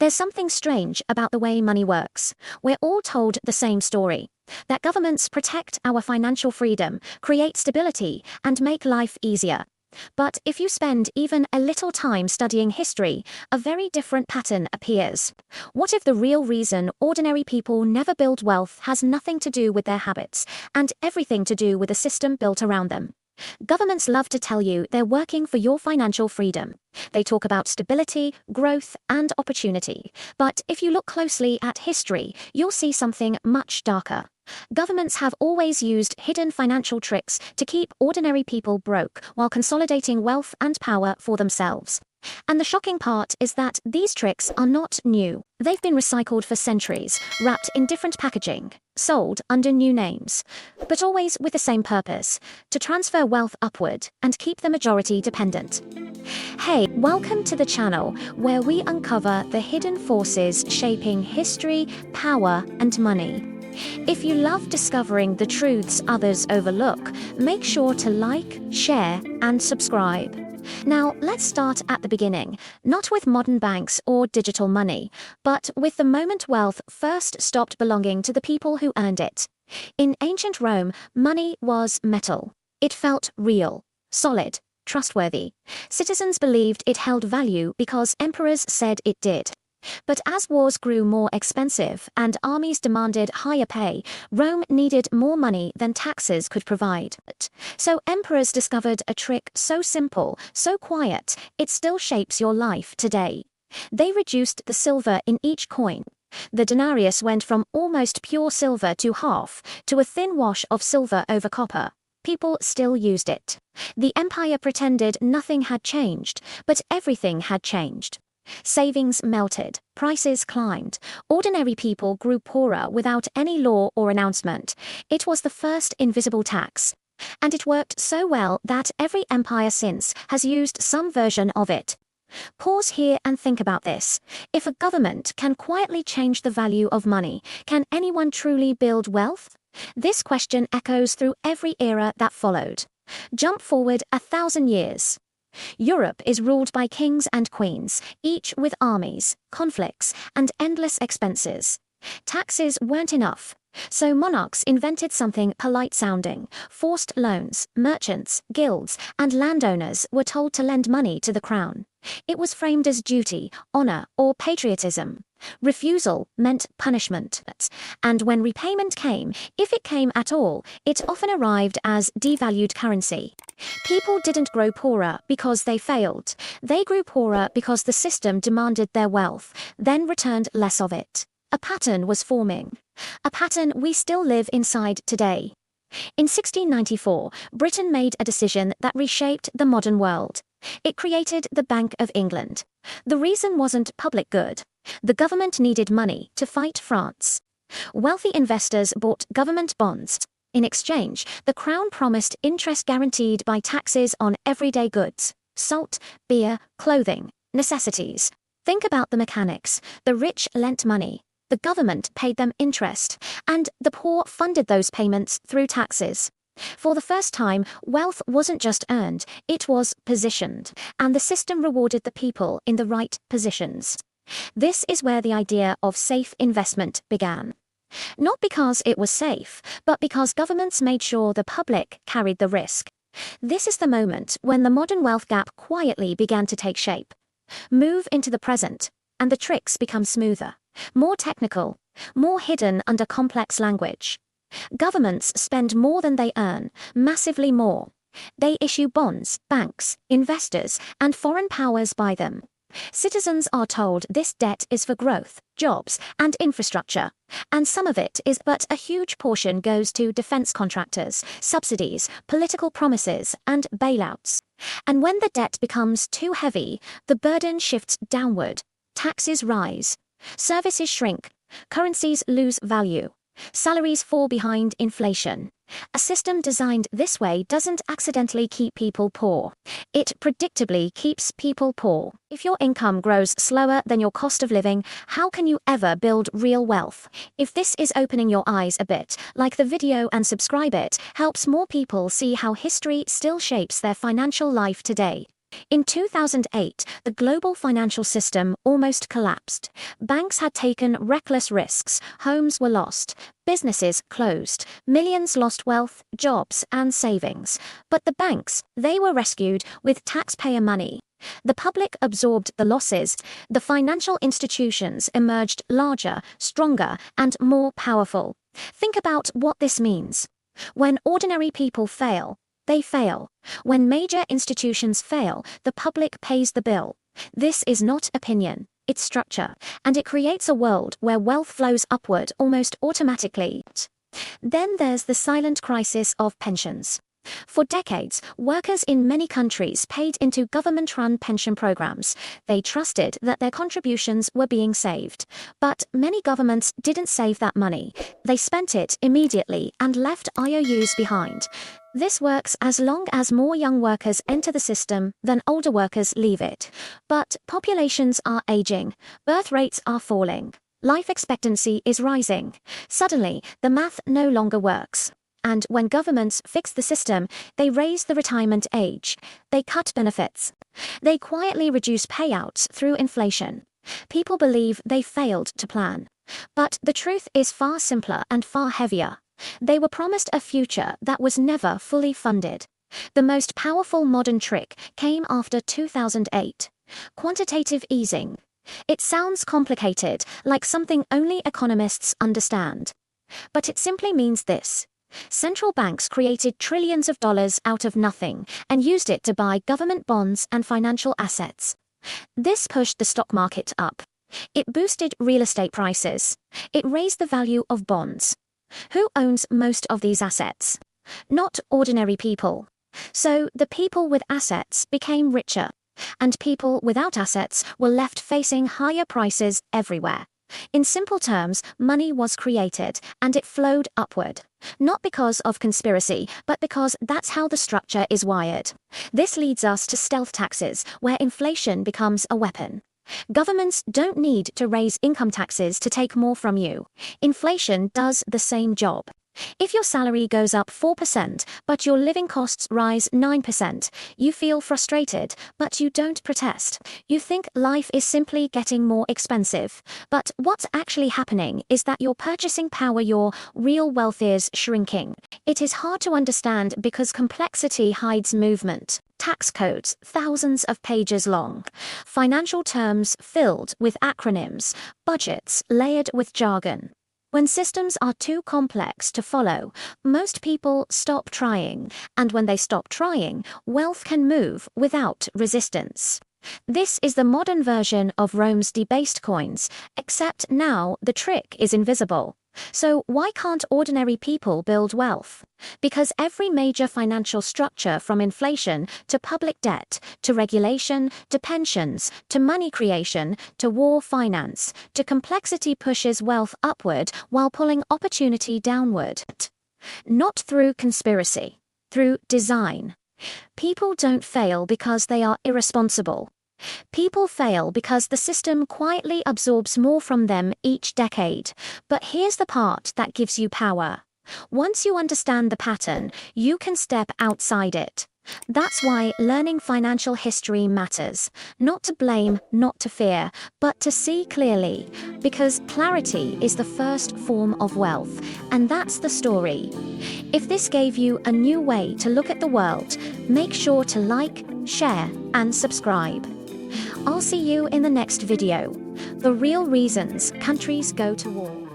There's something strange about the way money works. We're all told the same story, that governments protect our financial freedom, create stability, and make life easier. But if you spend even a little time studying history, a very different pattern appears. What if the real reason ordinary people never build wealth has nothing to do with their habits, and everything to do with the system built around them? Governments love to tell you they're working for your financial freedom. They talk about stability, growth, and opportunity. But if you look closely at history, you'll see something much darker. Governments have always used hidden financial tricks to keep ordinary people broke while consolidating wealth and power for themselves. And the shocking part is that these tricks are not new. They've been recycled for centuries, wrapped in different packaging, sold under new names, but always with the same purpose: to transfer wealth upward and keep the majority dependent. Hey, welcome to the channel where we uncover the hidden forces shaping history, power, and money. If you love discovering the truths others overlook, make sure to like, share, and subscribe. Now, let's start at the beginning, not with modern banks or digital money, but with the moment wealth first stopped belonging to the people who earned it. In ancient Rome, money was metal. It felt real, solid, trustworthy. Citizens believed it held value because emperors said it did. But as wars grew more expensive and armies demanded higher pay, Rome needed more money than taxes could provide. So emperors discovered a trick so simple, so quiet, it still shapes your life today. They reduced the silver in each coin. The denarius went from almost pure silver to half, to a thin wash of silver over copper. People still used it. The empire pretended nothing had changed, but everything had changed. Savings melted, prices climbed, ordinary people grew poorer without any law or announcement. It was the first invisible tax. And it worked so well that every empire since has used some version of it. Pause here and think about this. If a government can quietly change the value of money, can anyone truly build wealth? This question echoes through every era that followed. Jump forward 1,000 years. Europe is ruled by kings and queens, each with armies, conflicts, and endless expenses. Taxes weren't enough, so monarchs invented something polite-sounding. Forced loans, merchants, guilds, and landowners were told to lend money to the crown. It was framed as duty, honor, or patriotism. Refusal meant punishment, and when repayment came, if it came at all, it often arrived as devalued currency. People didn't grow poorer because they failed. They grew poorer because the system demanded their wealth, then returned less of it. A pattern was forming. A pattern we still live inside today. In 1694, Britain made a decision that reshaped the modern world. It created the Bank of England. The reason wasn't public good. The government needed money to fight France. Wealthy investors bought government bonds. In exchange, the crown promised interest guaranteed by taxes on everyday goods: salt, beer, clothing, necessities. Think about the mechanics. The rich lent money. The government paid them interest, and the poor funded those payments through taxes. For the first time, wealth wasn't just earned, it was positioned, and the system rewarded the people in the right positions. This is where the idea of safe investment began. Not because it was safe, but because governments made sure the public carried the risk. This is the moment when the modern wealth gap quietly began to take shape. Move into the present, and the tricks become smoother, more technical, more hidden under complex language. Governments spend more than they earn, massively more. They issue bonds, banks, investors, and foreign powers buy them. Citizens are told this debt is for growth, jobs, and infrastructure, and some of it is, but a huge portion goes to defense contractors, subsidies, political promises, and bailouts. And when the debt becomes too heavy, the burden shifts downward. Taxes rise, services shrink, currencies lose value, salaries fall behind inflation. A system designed this way doesn't accidentally keep people poor. It predictably keeps people poor. If your income grows slower than your cost of living, how can you ever build real wealth? If this is opening your eyes a bit, like the video and subscribe. It helps more people see how history still shapes their financial life today. In 2008, the global financial system almost collapsed. Banks had taken reckless risks, homes were lost, businesses closed, millions lost wealth, jobs, and savings. But the banks, they were rescued with taxpayer money. The public absorbed the losses. The financial institutions emerged larger, stronger, and more powerful. Think about what this means. When ordinary people fail, they fail. When major institutions fail, the public pays the bill. This is not opinion, it's structure, and it creates a world where wealth flows upward almost automatically. Then there's the silent crisis of pensions. For decades, workers in many countries paid into government-run pension programs. They trusted that their contributions were being saved. But many governments didn't save that money. They spent it immediately and left IOUs behind. This works as long as more young workers enter the system than older workers leave it. But populations are aging, birth rates are falling, life expectancy is rising. Suddenly, the math no longer works. And when governments fix the system, they raise the retirement age. They cut benefits. They quietly reduce payouts through inflation. People believe they failed to plan. But the truth is far simpler and far heavier. They were promised a future that was never fully funded. The most powerful modern trick came after 2008. Quantitative easing. It sounds complicated, like something only economists understand. But it simply means this. Central banks created trillions of dollars out of nothing and used it to buy government bonds and financial assets. This pushed the stock market up. It boosted real estate prices. It raised the value of bonds. Who owns most of these assets? Not ordinary people. So the people with assets became richer, and people without assets were left facing higher prices everywhere. In simple terms, money was created, and it flowed upward. Not because of conspiracy, but because that's how the structure is wired. This leads us to stealth taxes, where inflation becomes a weapon. Governments don't need to raise income taxes to take more from you. Inflation does the same job. If your salary goes up 4%, but your living costs rise 9%, you feel frustrated, but you don't protest. You think life is simply getting more expensive. But what's actually happening is that your purchasing power, your real wealth, is shrinking. It is hard to understand because complexity hides movement. Tax codes, thousands of pages long. Financial terms filled with acronyms. Budgets layered with jargon. When systems are too complex to follow, most people stop trying, and when they stop trying, wealth can move without resistance. This is the modern version of Rome's debased coins, except now the trick is invisible. So why can't ordinary people build wealth? Because every major financial structure, from inflation to public debt, to regulation, to pensions, to money creation, to war finance, to complexity, pushes wealth upward while pulling opportunity downward. Not through conspiracy, through design. People don't fail because they are irresponsible. People fail because the system quietly absorbs more from them each decade. But here's the part that gives you power. Once you understand the pattern, you can step outside it. That's why learning financial history matters. Not to blame, not to fear, but to see clearly. Because clarity is the first form of wealth, and that's the story. If this gave you a new way to look at the world, make sure to like, share, and subscribe. I'll see you in the next video. The real reasons countries go to war.